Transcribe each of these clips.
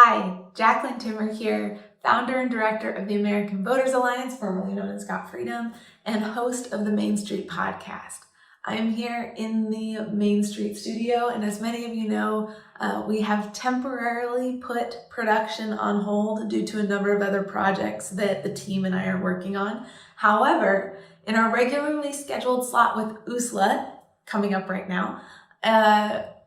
Hi, Jacqueline Timmer here, founder and director of the American Voters Alliance, formerly known as Got Freedom, and host of the Main Street podcast. I am here in the Main Street studio, and as many of you know, we have temporarily put production on hold due to a number of other projects that the team and I are working on. However, in our regularly scheduled slot with USLA, coming up right now,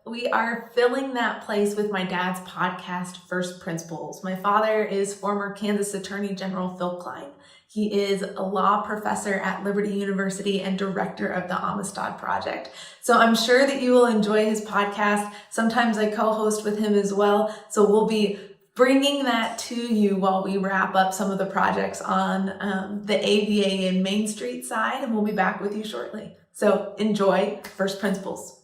we are filling that place with my dad's podcast, First Principles. My father is former Kansas Attorney General Phil Klein. He is a law professor at Liberty University and director of the Amistad Project. So I'm sure that you will enjoy his podcast. Sometimes I co-host with him as well. So we'll be bringing that to you while we wrap up some of the projects on the AVA and Main Street side, and we'll be back with you shortly. So enjoy First Principles.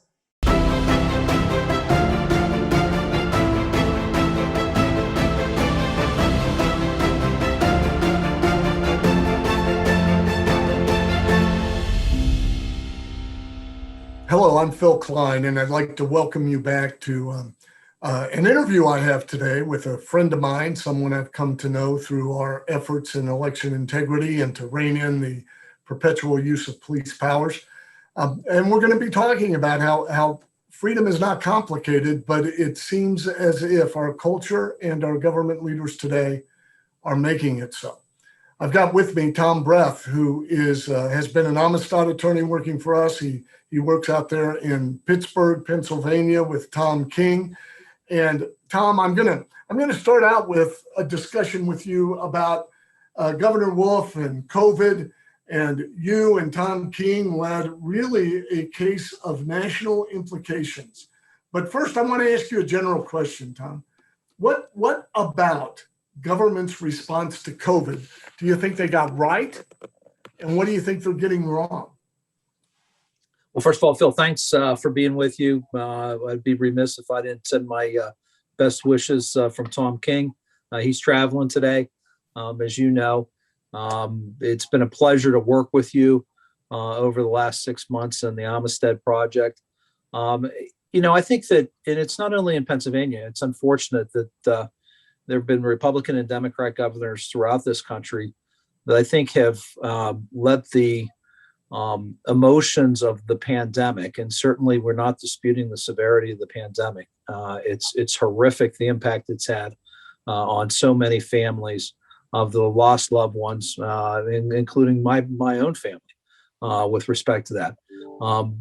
Hello, I'm Phil Klein, and I'd like to welcome you back to an interview I have today with a friend of mine, someone I've come to know through our efforts in election integrity and to rein in the perpetual use of police powers. And we're going to be talking about how freedom is not complicated, but it seems as if our culture and our government leaders today are making it so. I've got with me Tom Breth, who has been an Amistad attorney working for us. He works out there in Pittsburgh, Pennsylvania with Tom King. And Tom, I'm gonna start out with a discussion with you about Governor Wolf and COVID. And you and Tom King led really a case of national implications. But first, I want to ask you a general question, Tom. What about government's response to COVID do you think they got right? And what do you think they're getting wrong? Well, first of all, Phil, thanks for being with you. I'd be remiss if I didn't send my best wishes from Tom King. He's traveling today, as you know. It's been a pleasure to work with you over the last 6 months on the Amistad project. I think that, and it's not only in Pennsylvania, it's unfortunate that there have been Republican and Democrat governors throughout this country that I think have let the emotions of the pandemic, and certainly we're not disputing the severity of the pandemic. It's horrific, the impact it's had on so many families of the lost loved ones, including my own family, with respect to that.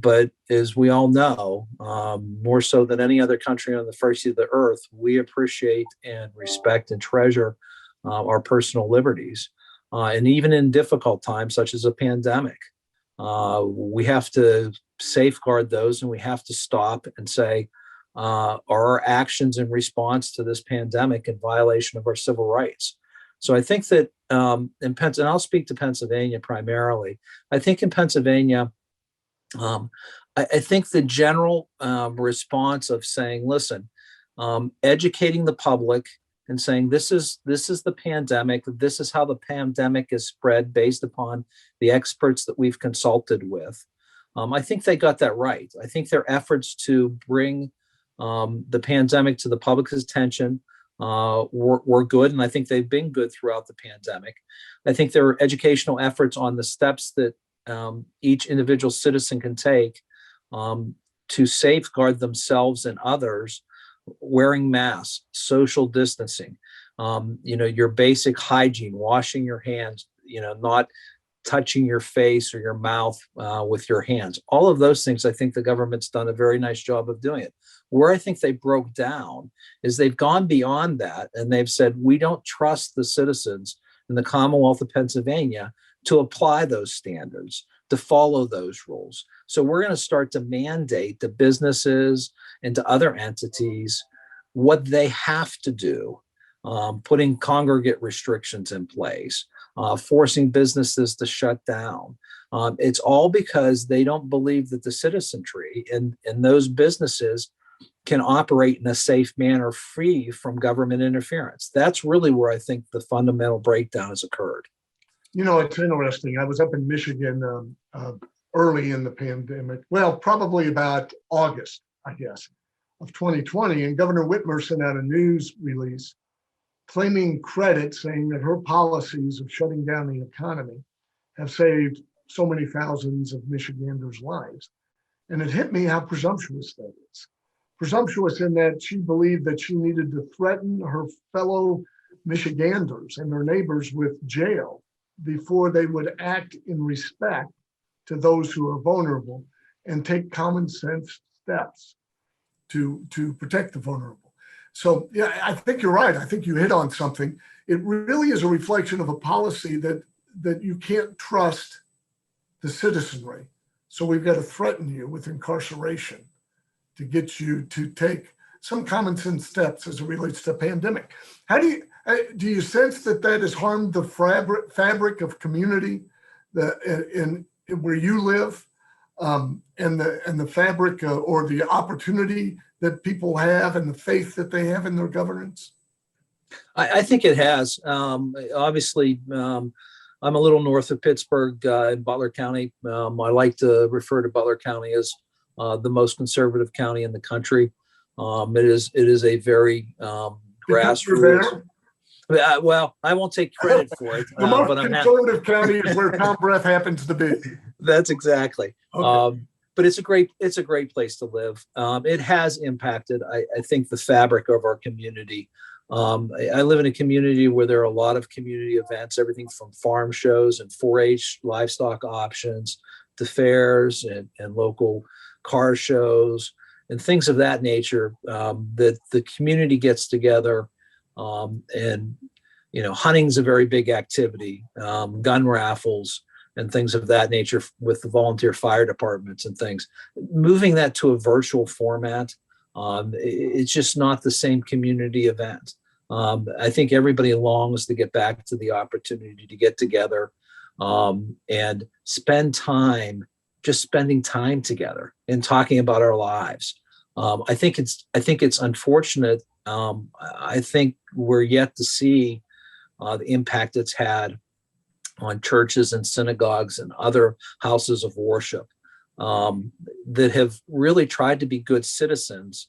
But as we all know, more so than any other country on the face of the earth, we appreciate and respect and treasure our personal liberties. And even in difficult times, such as a pandemic, we have to safeguard those, and we have to stop and say, are our actions in response to this pandemic in violation of our civil rights? So I think that in Pennsylvania, and I'll speak to Pennsylvania primarily, I think in Pennsylvania, I think the general response of saying, listen, educating the public and saying this is the pandemic, this is how the pandemic is spread based upon the experts that we've consulted with. I think they got that right. I think their efforts to bring the pandemic to the public's attention were good, and I think they've been good throughout the pandemic. I think there are educational efforts on the steps that each individual citizen can take to safeguard themselves and others, wearing masks, social distancing, your basic hygiene, washing your hands, not touching your face or your mouth with your hands. All of those things, I think the government's done a very nice job of doing it. Where I think they broke down is they've gone beyond that, and they've said, we don't trust the citizens in the Commonwealth of Pennsylvania to apply those standards, to follow those rules. So we're going to start to mandate to businesses and to other entities what they have to do, putting congregate restrictions in place, forcing businesses to shut down. It's all because they don't believe that the citizenry and those businesses can operate in a safe manner free from government interference. That's really where I think the fundamental breakdown has occurred. It's interesting. I was up in Michigan early in the pandemic, well, probably about August, I guess. of 2020, and Governor Whitmer sent out a news release claiming credit, saying that her policies of shutting down the economy have saved so many thousands of Michiganders' lives. And it hit me how presumptuous that is. Presumptuous in that she believed that she needed to threaten her fellow Michiganders and their neighbors with jail before they would act in respect to those who are vulnerable and take common sense steps to protect the vulnerable. So yeah, I think you're right. I think you hit on something. It really is a reflection of a policy that you can't trust the citizenry. So we've got to threaten you with incarceration to get you to take some common sense steps as it relates to the pandemic. How do you sense that has harmed the fabric of community in where you live, and the fabric or the opportunity that people have and the faith that they have in their governance? I think it has. Obviously, I'm a little north of Pittsburgh in Butler County. I like to refer to Butler County as the most conservative county in the country. It is a very grassroots. Well, I won't take credit for it. The most conservative county is where Tom Breth happens to be. That's exactly. Okay. But it's a great place to live. It has impacted, I think, the fabric of our community. I live in a community where there are a lot of community events, everything from farm shows and 4-H livestock options to fairs and local car shows and things of that nature, that the community gets together. And, hunting's a very big activity, gun raffles and things of that nature with the volunteer fire departments and things. Moving that to a virtual format, it's just not the same community event. I think everybody longs to get back to the opportunity to get together and spending time together and talking about our lives. I think it's unfortunate. I think we're yet to see the impact it's had on churches and synagogues and other houses of worship that have really tried to be good citizens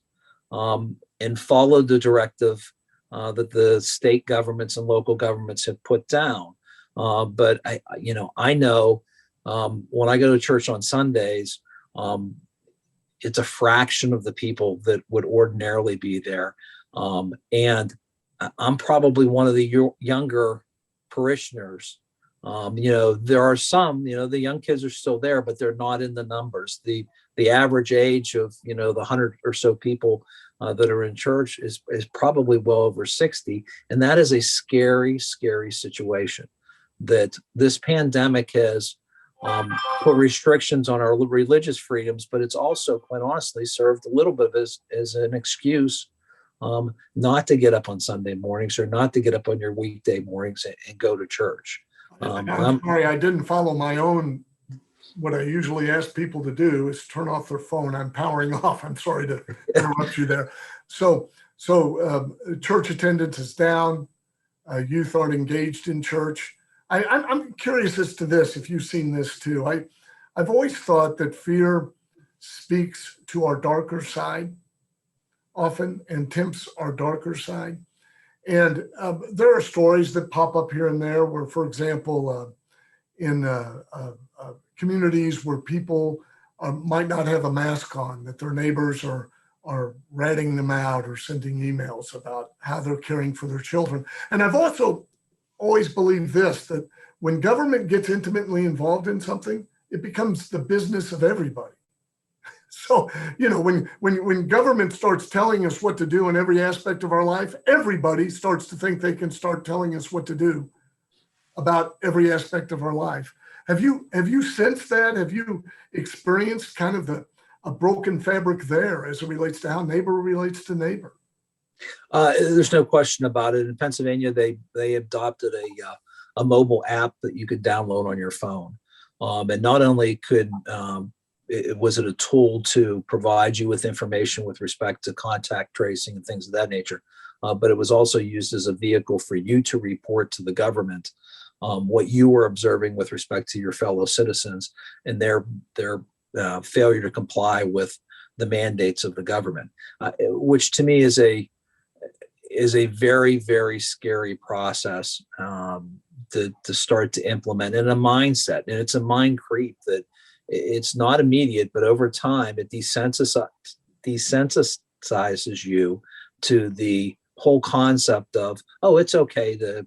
and followed the directive that the state governments and local governments have put down. But I know when I go to church on Sundays, it's a fraction of the people that would ordinarily be there. And I'm probably one of the younger parishioners. There are some, the young kids are still there, but they're not in the numbers. The average age of, the 100 or so people that are in church is probably well over 60. And that is a scary, scary situation that this pandemic has put restrictions on our religious freedoms, but it's also, quite honestly, served a little bit as an excuse not to get up on Sunday mornings or not to get up on your weekday mornings and go to church. I'm sorry, I didn't follow my own. What I usually ask people to do is turn off their phone. I'm powering off. I'm sorry to interrupt you there. So church attendance is down. Youth aren't engaged in church. I'm curious as to this, if you've seen this too. I've always thought that fear speaks to our darker side often and tempts our darker side. And there are stories that pop up here and there where, for example, in communities where people might not have a mask on, that their neighbors are ratting them out or sending emails about how they're caring for their children. And I've also always believed this, that when government gets intimately involved in something, it becomes the business of everybody. So, when government starts telling us what to do in every aspect of our life, everybody starts to think they can start telling us what to do about every aspect of our life. Have you sensed that? Have you experienced kind of a broken fabric there as it relates to how neighbor relates to neighbor? There's no question about it. In Pennsylvania, they adopted a mobile app that you could download on your phone, and not only was it a tool to provide you with information with respect to contact tracing and things of that nature, but it was also used as a vehicle for you to report to the government what you were observing with respect to your fellow citizens and their failure to comply with the mandates of the government, which to me is a very, very scary process to start to implement, in a mindset. And it's a mind creep that it's not immediate, but over time it desensitizes you to the whole concept of, oh, it's okay to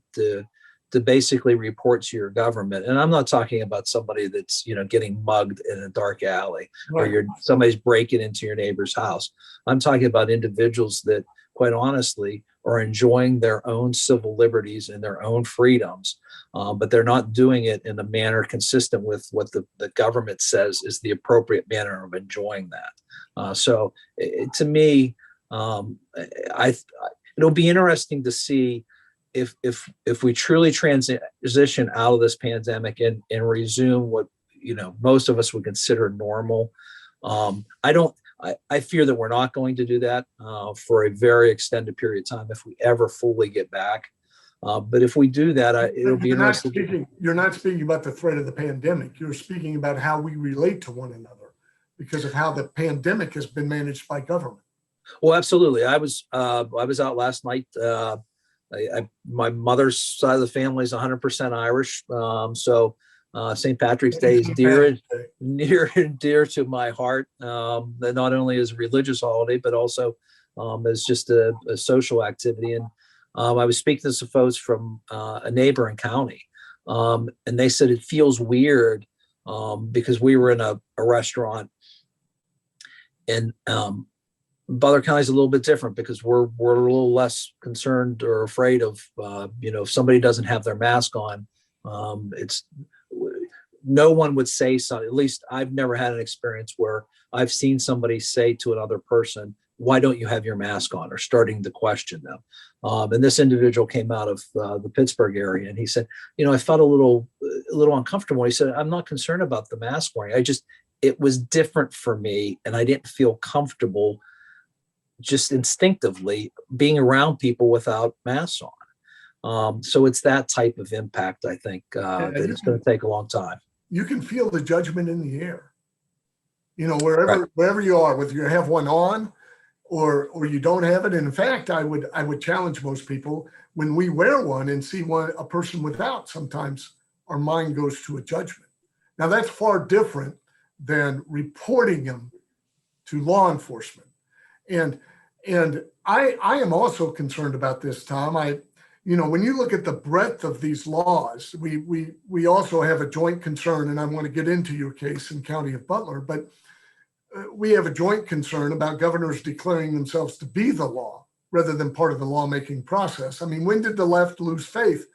basically report to your government. And I'm not talking about somebody that's, getting mugged in a dark alley, Right. or somebody's breaking into your neighbor's house. I'm talking about individuals that, quite honestly, are enjoying their own civil liberties and their own freedoms, but they're not doing it in a manner consistent with what the government says is the appropriate manner of enjoying that. So to me, it'll be interesting to see if we truly transition out of this pandemic and resume what most of us would consider normal. I fear that we're not going to do that for a very extended period of time if we ever fully get back. But if we do that, it'll be interesting. You're not speaking about the threat of the pandemic. You're speaking about how we relate to one another because of how the pandemic has been managed by government. Well, absolutely. I was out last night. My mother's side of the family is 100% Irish, so St. Patrick's Day is near and dear to my heart. Not only as a religious holiday, but also as just a social activity. And I was speaking to some folks from a neighboring county, and they said it feels weird because we were in a restaurant, and Butler County is a little bit different because we're a little less concerned or afraid of, if somebody doesn't have their mask on, no one would say something. At least I've never had an experience where I've seen somebody say to another person, "Why don't you have your mask on?" or starting to question them. And this individual came out of the Pittsburgh area, and he said, I felt a little uncomfortable. He said, "I'm not concerned about the mask wearing. It was different for me, and I didn't feel comfortable just instinctively being around people without masks on." So it's that type of impact, I think, that it's going to take a long time. You can feel the judgment in the air, Right. wherever you are, whether you have one on or you don't have it. And in fact, I would challenge most people, when we wear one and see a person without, sometimes our mind goes to a judgment. Now that's far different than reporting them to law enforcement. And I am also concerned about this, Tom. When you look at the breadth of these laws, we also have a joint concern, and I want to get into your case in County of Butler, but we have a joint concern about governors declaring themselves to be the law rather than part of the lawmaking process. I mean, when did the left lose faith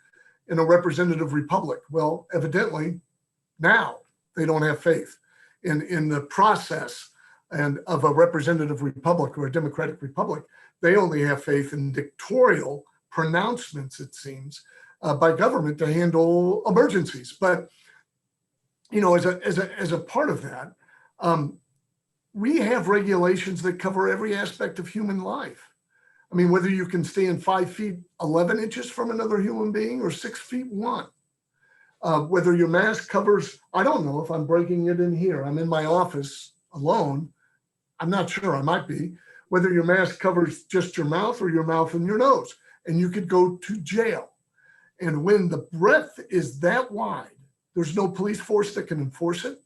in a representative republic? Well, evidently now they don't have faith in the process and of a representative republic or a democratic republic. They only have faith in dictatorial pronouncements, it seems, by government to handle emergencies. But as a part of that, we have regulations that cover every aspect of human life. I mean, whether you can stand 5 feet 11 inches from another human being or 6 feet 1. Whether your mask covers, I don't know if I'm breaking it in here. I'm in my office alone. I'm not sure, I might be. Whether your mask covers just your mouth or your mouth and your nose. And you could go to jail. And when the breadth is that wide, there's no police force that can enforce it,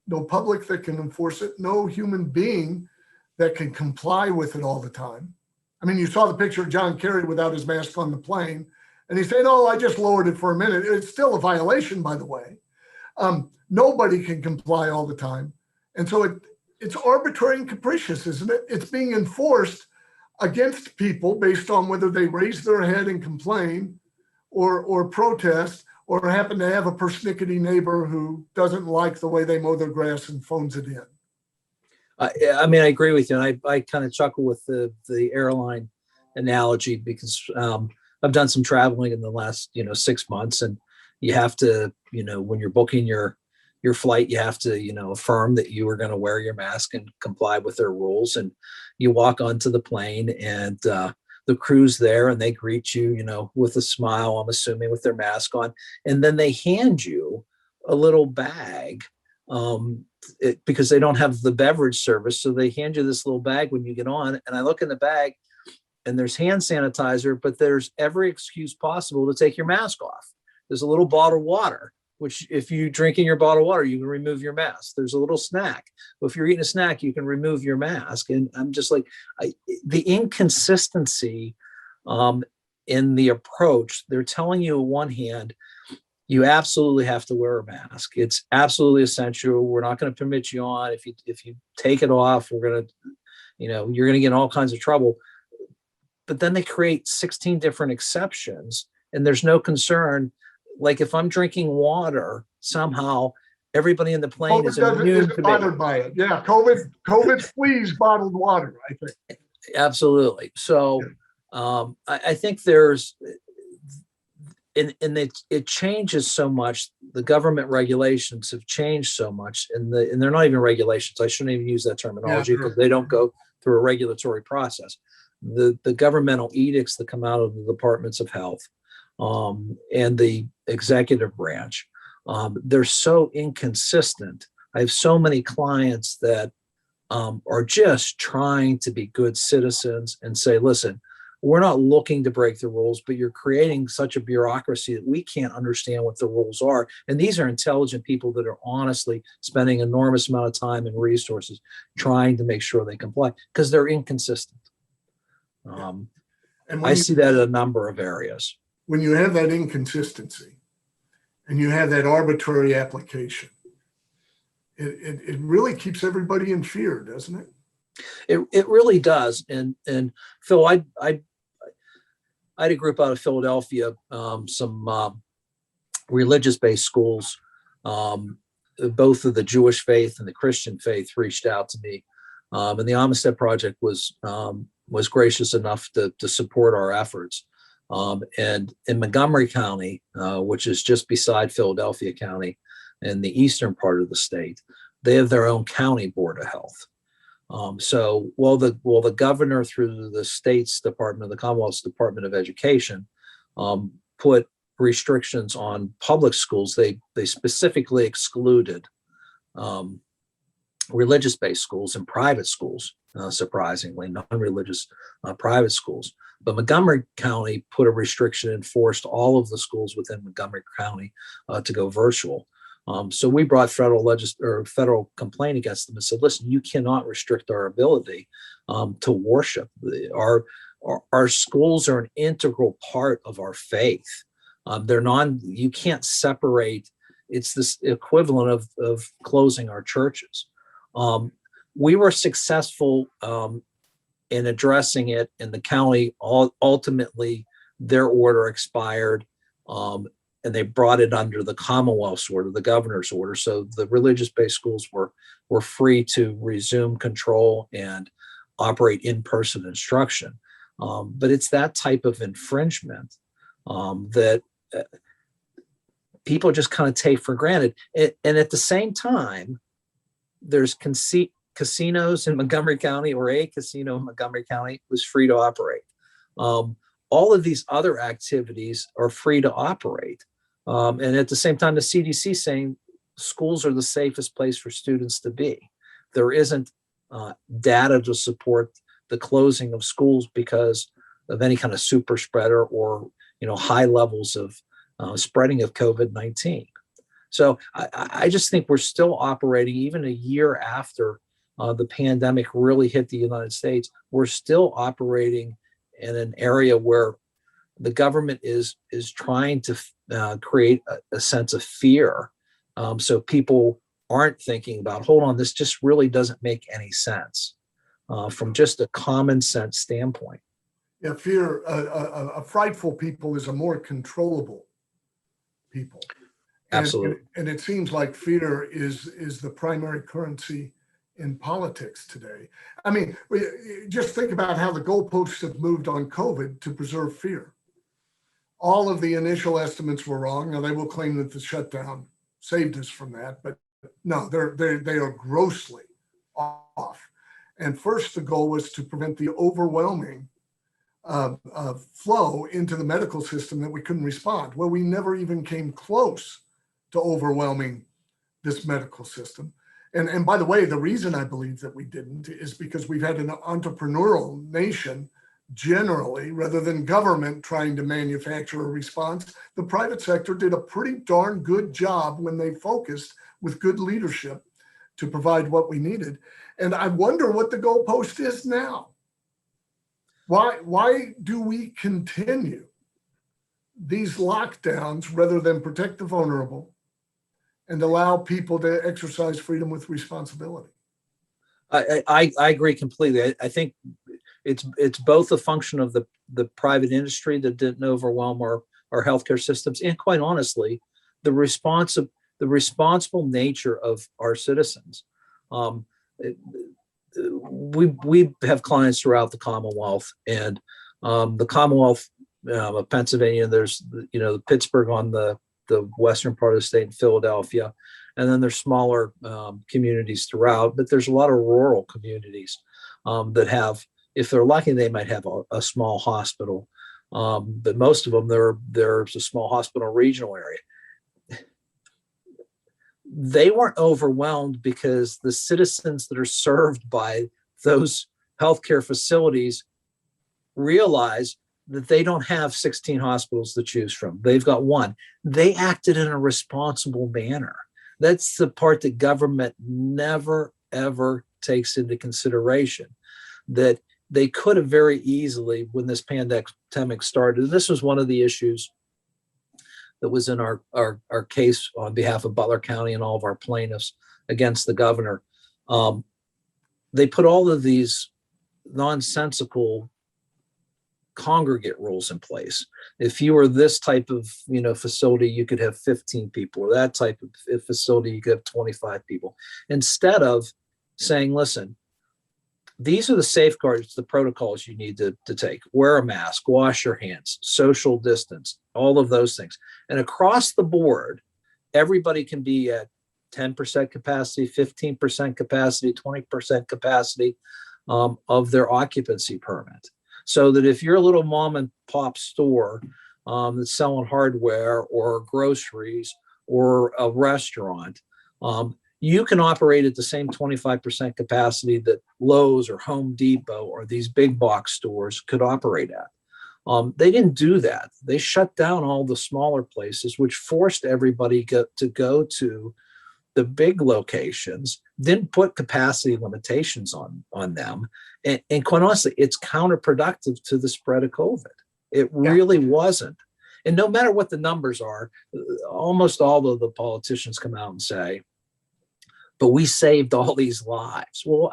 no public that can enforce it, no human being that can comply with it all the time. I mean, you saw the picture of John Kerry without his mask on the plane, and he's saying, "Oh, I just lowered it for a minute." It's still a violation, by the way. Nobody can comply all the time. And so it's arbitrary and capricious, isn't it? It's being enforced against people based on whether they raise their head and complain or protest or happen to have a persnickety neighbor who doesn't like the way they mow their grass and phones it in. I mean, I agree with you. And I kind of chuckle with the airline analogy because I've done some traveling in the last, 6 months, and you have to, when you're booking your flight, you have to, affirm that you are going to wear your mask and comply with their rules. And you walk onto the plane and the crew's there and they greet you, with a smile, I'm assuming, with their mask on. And then they hand you a little bag because they don't have the beverage service. So they hand you this little bag when you get on. And I look in the bag and there's hand sanitizer, but there's every excuse possible to take your mask off. There's a little bottle of water, which if you drink in your bottle of water, you can remove your mask. There's a little snack. Well, if you're eating a snack, you can remove your mask. And I'm just like, the inconsistency in the approach. They're telling you on one hand, you absolutely have to wear a mask. It's absolutely essential. We're not going to permit you on. If you take it off, we're going to, you're going to get in all kinds of trouble. But then they create 16 different exceptions, and there's no concern. Like if I'm drinking water, somehow everybody in the plane is immune to bothered by it. Yeah, COVID flees bottled water, I think. Absolutely. So I think there's, and it changes so much. The government regulations have changed so much, and they're not even regulations. I shouldn't even use that terminology because they don't go through a regulatory process. The governmental edicts that come out of the departments of health and the executive branch, they're so inconsistent. I have so many clients that are just trying to be good citizens and say, listen, we're not looking to break the rules, but you're creating such a bureaucracy that we can't understand what the rules are. And these are intelligent people that are honestly spending enormous amount of time and resources trying to make sure they comply because they're inconsistent. And I see that in a number of areas. When you have that inconsistency and you have that arbitrary application, it really keeps everybody in fear, doesn't it? It really does. And Phil, I had a group out of Philadelphia, some religious-based schools, both of the Jewish faith and the Christian faith reached out to me. And the Amistad Project was gracious enough to support our efforts. And in Montgomery County, which is just beside Philadelphia County in the eastern part of the state, they have their own county board of health. So while the governor through the state's department, the Commonwealth's Department of Education, put restrictions on public schools, they specifically excluded religious-based schools and private schools, surprisingly, non-religious private schools. But Montgomery County put a restriction and forced all of the schools within Montgomery County to go virtual. So we brought federal complaint against them and said, listen, you cannot restrict our ability to worship. Our schools are an integral part of our faith. You can't separate. It's this equivalent of closing our churches. We were successful in addressing it in the county. Ultimately, their order expired. And they brought it under the Commonwealth's order, the governor's order. So the religious-based schools were free to resume control and operate in-person instruction. But it's that type of infringement that people just kind of take for granted. And at the same time, there's casinos in Montgomery County, or a casino in Montgomery County was free to operate. All of these other activities are free to operate. And at the same time, the CDC saying schools are the safest place for students to be. There isn't data to support the closing of schools because of any kind of super spreader or high levels of spreading of COVID-19. So I just think we're still operating, even a year after the pandemic really hit the United States, we're still operating in an area where the government is trying to create a sense of fear. So people aren't thinking about, hold on, this just really doesn't make any sense from just a common sense standpoint. Yeah, fear, a frightful people is a more controllable people. Absolutely. And it seems like fear is the primary currency in politics today. I mean, just think about how the goalposts have moved on COVID to preserve fear. All of the initial estimates were wrong. Now they will claim that the shutdown saved us from that, but no, they are grossly off. And first, the goal was to prevent the overwhelming flow into the medical system that we couldn't respond. Well, we never even came close to overwhelming this medical system. And by the way, the reason I believe that we didn't is because we've had an entrepreneurial nation generally, rather than government trying to manufacture a response. The private sector did a pretty darn good job when they focused with good leadership to provide what we needed. And I wonder what the goalpost is now. Why do we continue these lockdowns rather than protect the vulnerable and allow people to exercise freedom with responsibility? I agree completely. I think it's both a function of the private industry that didn't overwhelm our healthcare systems, and quite honestly, the responsible nature of our citizens. We have clients throughout the Commonwealth, and the Commonwealth of Pennsylvania. There's Pittsburgh on the western part of the state, and Philadelphia, and then there's smaller communities throughout. But there's a lot of rural communities that have, if they're lucky, they might have a small hospital. But most of them, there's a small hospital regional area. They weren't overwhelmed because the citizens that are served by those healthcare facilities realize that they don't have 16 hospitals to choose from. They've got one. They acted in a responsible manner. That's the part that government never, ever takes into consideration, that they could have very easily, when this pandemic started, and this was one of the issues that was in our case on behalf of Butler County and all of our plaintiffs against the governor. They put all of these nonsensical congregate rules in place. If you were this type of facility, you could have 15 people, or that type of facility, you could have 25 people. Instead of saying, listen, these are the safeguards, the protocols you need to take. Wear a mask, wash your hands, social distance, all of those things. And across the board, everybody can be at 10% capacity, 15% capacity, 20% capacity of their occupancy permit. So that if you're a little mom and pop store that's selling hardware or groceries or a restaurant, you can operate at the same 25% capacity that Lowe's or Home Depot or these big box stores could operate at. They didn't do that. They shut down all the smaller places, which forced everybody to go to the big locations, didn't put capacity limitations on them. And quite honestly, it's counterproductive to the spread of COVID. It really wasn't. And no matter what the numbers are, almost all of the politicians come out and say, but we saved all these lives. Well,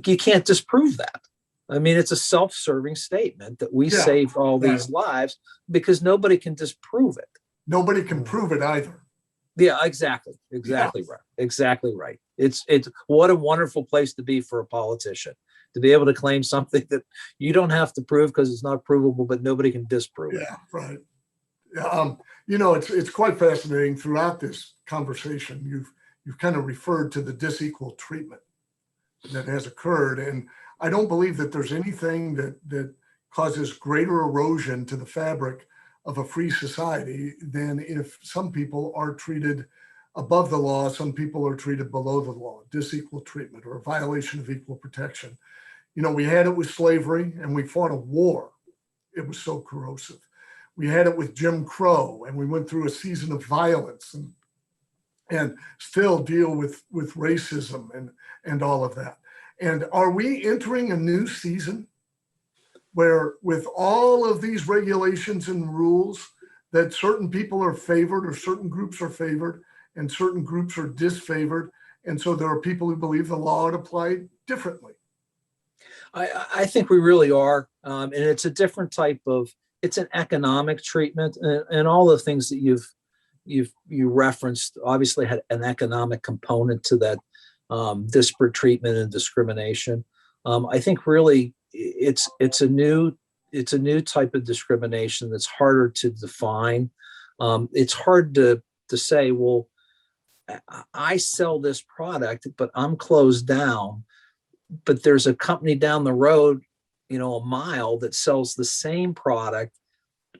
you can't disprove that. I mean, it's a self-serving statement that we saved all these lives because nobody can disprove it. Nobody can prove it either. Yeah, exactly. Right. Exactly right. It's what a wonderful place to be for a politician, to be able to claim something that you don't have to prove because it's not provable, but nobody can disprove it. Yeah, right. It's quite fascinating throughout this conversation. You've kind of referred to the disequal treatment that has occurred, and I don't believe that there's anything that causes greater erosion to the fabric of a free society than if some people are treated above the law, some people are treated below the law. Disequal treatment or a violation of equal protection. We had it with slavery, and we fought a war. It was so corrosive. We had it with Jim Crow, and we went through a season of violence and still deal with racism and all of that. And are we entering a new season where, with all of these regulations and rules, that certain people are favored or certain groups are favored and certain groups are disfavored? And so there are people who believe the law ought to apply differently. I think we really are. And it's a different type of, it's an economic treatment, and all the things that you referenced obviously had an economic component to that disparate treatment and discrimination. I think really it's a new type of discrimination that's harder to define. It's hard to say, well, I sell this product, but I'm closed down. But there's a company down the road, a mile, that sells the same product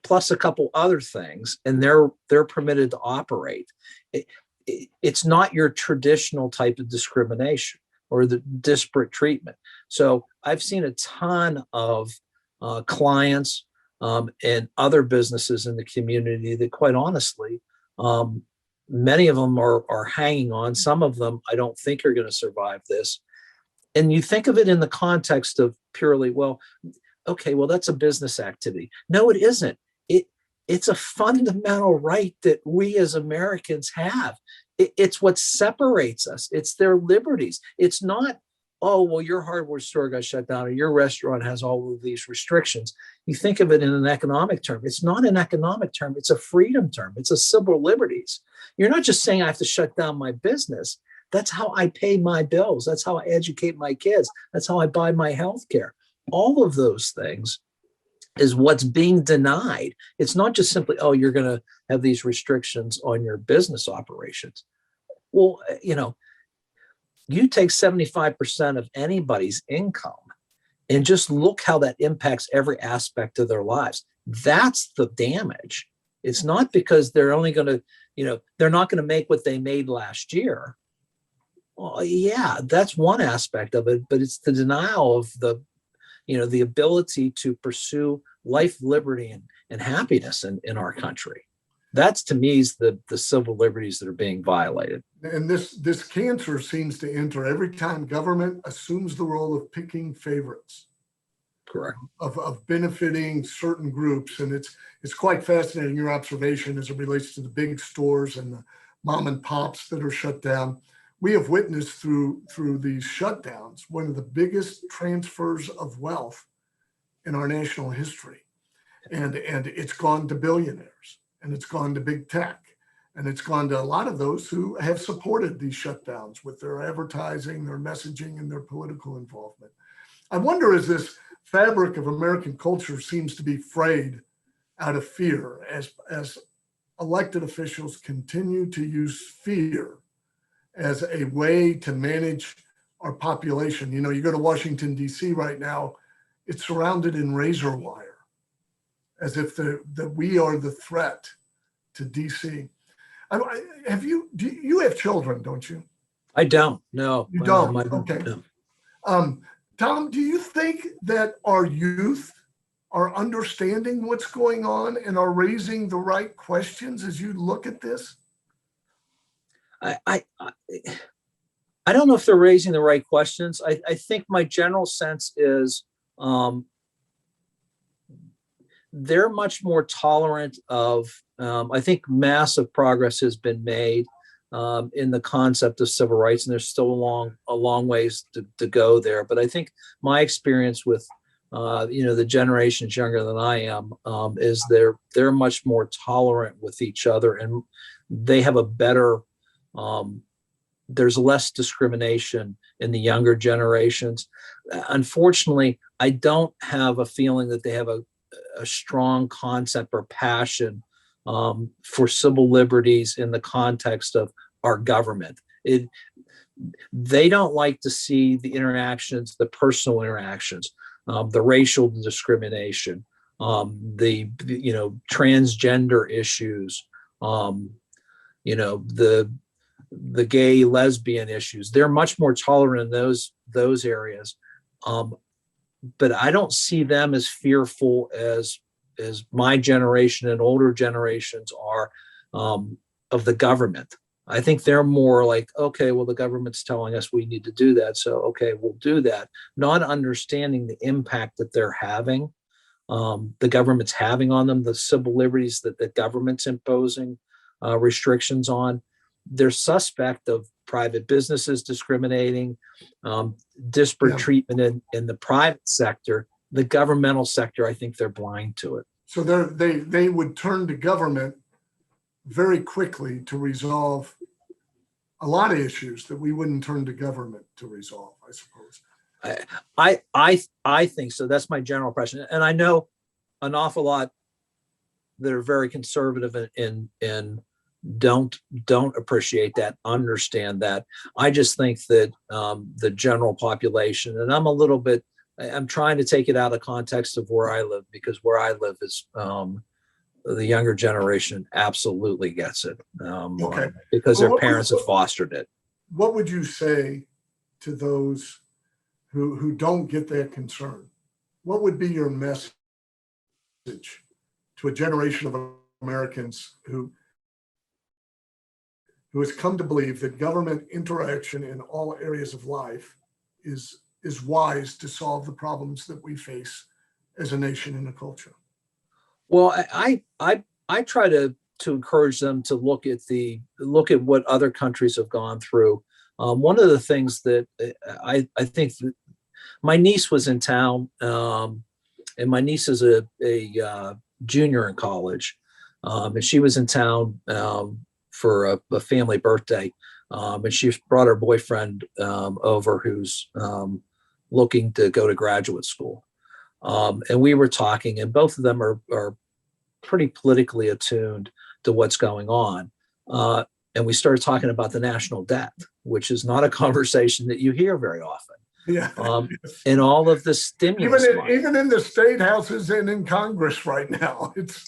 plus a couple other things, and they're permitted to operate. it's not your traditional type of discrimination or the disparate treatment. So I've seen a ton of clients and other businesses in the community that, quite honestly, many of them are hanging on. Some of them I don't think are going to survive this. And you think of it in the context of purely, well, okay, well, that's a business activity. No, it isn't. It's a fundamental right that we as Americans have. It's what separates us. It's their liberties. It's not, oh, well, your hardware store got shut down or your restaurant has all of these restrictions. You think of it in an economic term. It's not an economic term. It's a freedom term. It's a civil liberties. You're not just saying I have to shut down my business. That's how I pay my bills. That's how I educate my kids. That's how I buy my health care. All of those things is what's being denied. It's not just simply, oh, you're going to have these restrictions on your business operations. Well, you take 75% of anybody's income and just look how that impacts every aspect of their lives. That's the damage. It's not because they're only going to, they're not going to make what they made last year. Well, yeah, that's one aspect of it, but it's the denial of the ability to pursue life, liberty, and happiness in our country. That's, to me, is the civil liberties that are being violated. And this cancer seems to enter every time government assumes the role of picking favorites. Correct. Of benefiting certain groups. And it's quite fascinating, your observation as it relates to the big stores and the mom and pops that are shut down. We have witnessed through these shutdowns one of the biggest transfers of wealth in our national history. And it's gone to billionaires, and it's gone to big tech, and it's gone to a lot of those who have supported these shutdowns with their advertising, their messaging, and their political involvement. I wonder, as this fabric of American culture seems to be frayed out of fear, as elected officials continue to use fear as a way to manage our population. You go to Washington, D.C. right now, it's surrounded in razor wire, as if that we are the threat to D.C. You have children, don't you? I don't. No. You don't? Okay. No. Tom, do you think that our youth are understanding what's going on and are raising the right questions as you look at this? I don't know if they're raising the right questions. I think my general sense is they're much more tolerant of, I think massive progress has been made in the concept of civil rights, and there's still a long ways to go there. But I think my experience with, the generations younger than I am, is they're much more tolerant with each other, and they have a better, there's less discrimination in the younger generations. Unfortunately, I don't have a feeling that they have a strong concept or passion for civil liberties in the context of our government. They don't like to see the interactions, the personal interactions, the racial discrimination, the transgender issues, the gay lesbian issues. They're much more tolerant in those areas. But I don't see them as fearful as my generation and older generations are of the government. I think they're more like, okay, well, the government's telling us we need to do that, so okay, we'll do that. Not understanding the impact that they're having, the government's having on them, the civil liberties that the government's imposing restrictions on. They're suspect of private businesses discriminating, disparate treatment in the private sector. The governmental sector, I think they're blind to it. So they would turn to government very quickly to resolve a lot of issues that we wouldn't turn to government to resolve, I suppose. I think so. That's my general impression. And I know an awful lot that are very conservative and don't appreciate that, understand that. I just think that the general population, and I'm trying to take it out of context of where I live, because where I live is the younger generation absolutely gets it, Okay. because Well, their parents have fostered it. what would you say to those who don't get that concern? What would be your message to a generation of Americans who has come to believe that government interaction in all areas of life is wise to solve the problems that we face as a nation and a culture? Well, I try to encourage them to look at what other countries have gone through. One of the things that I think that my niece was in town, and my niece is a junior in college, and she was in town for a family birthday, and she brought her boyfriend over, who's looking to go to graduate school. And we were talking, and both of them are pretty politically attuned to what's going on. And we started talking about the national debt, which is not a conversation that you hear very often. Yeah. And all of the stimulus even in the state houses and in Congress right now, it's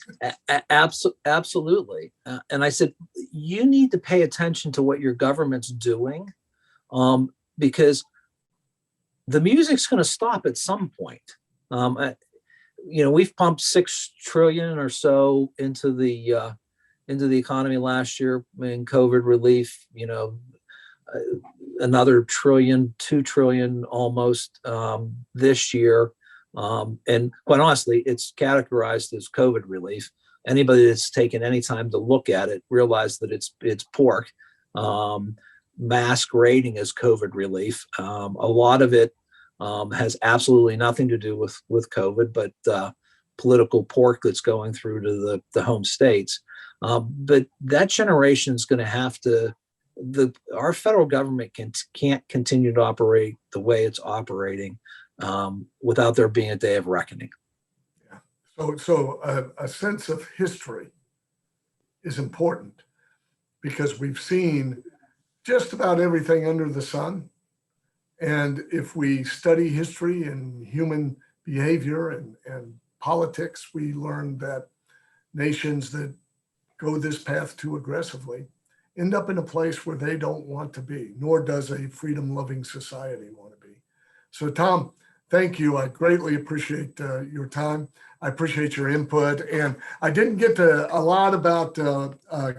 absolutely. And I said, you need to pay attention to what your government's doing, because the music's going to stop at some point. We've pumped 6 trillion or so into the economy last year in COVID relief. Another trillion, 2 trillion almost this year. And quite honestly, it's categorized as COVID relief. Anybody that's taken any time to look at it realize that it's pork, masquerading as COVID relief. A lot of it has absolutely nothing to do with COVID, but political pork that's going through to the home states. But that generation is going to have to. Our federal government can't continue to operate the way it's operating without there being a day of reckoning. Yeah. So a sense of history is important, because we've seen just about everything under the sun. And if we study history and human behavior and politics, we learn that nations that go this path too aggressively end up in a place where they don't want to be, nor does a freedom-loving society want to be. So, Tom, thank you. I greatly appreciate your time. I appreciate your input. And I didn't get to a lot about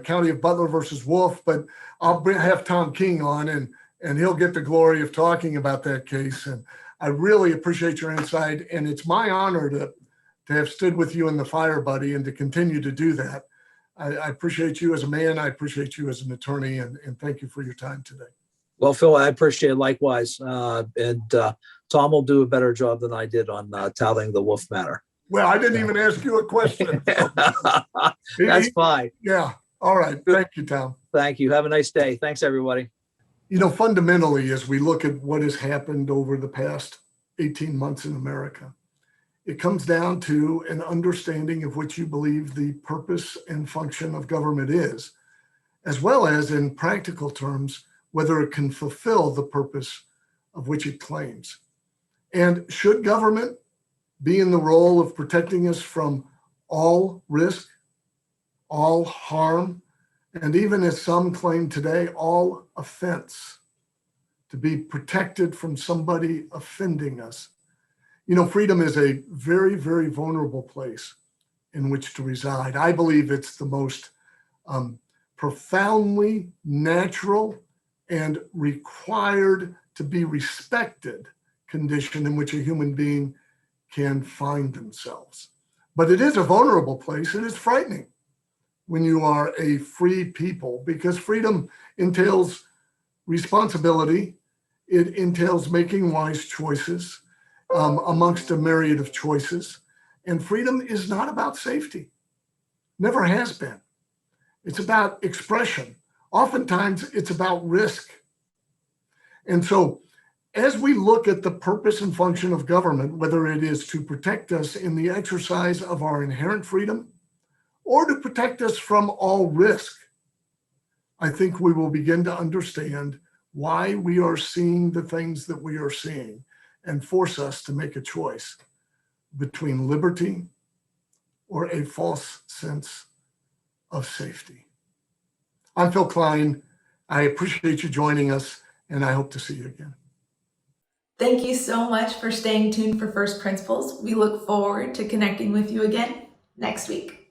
County of Butler versus Wolf, but I'll have Tom King on, and he'll get the glory of talking about that case. And I really appreciate your insight. And it's my honor to have stood with you in the fire, buddy, and to continue to do that. I appreciate you as a man. I appreciate you as an attorney, and thank you for your time today. Well, Phil, I appreciate it likewise. And Tom will do a better job than I did on touting the Wolf matter. Well, I didn't even ask you a question. That's fine. Yeah. All right. Thank you, Tom. Thank you. Have a nice day. Thanks, everybody. Fundamentally, as we look at what has happened over the past 18 months in America, it comes down to an understanding of what you believe the purpose and function of government is, as well as, in practical terms, whether it can fulfill the purpose of which it claims. And should government be in the role of protecting us from all risk, all harm, and even, as some claim today, all offense, to be protected from somebody offending us? Freedom is a very, very vulnerable place in which to reside. I believe it's the most profoundly natural and required to be respected condition in which a human being can find themselves. But it is a vulnerable place. It is frightening when you are a free people, because freedom entails responsibility. It entails making wise choices amongst a myriad of choices. And freedom is not about safety. Never has been. It's about expression. Oftentimes it's about risk. And so as we look at the purpose and function of government, whether it is to protect us in the exercise of our inherent freedom or to protect us from all risk, I think we will begin to understand why we are seeing the things that we are seeing, and force us to make a choice between liberty or a false sense of safety. I'm Phil Klein. I appreciate you joining us, and I hope to see you again. Thank you so much for staying tuned for First Principles. We look forward to connecting with you again next week.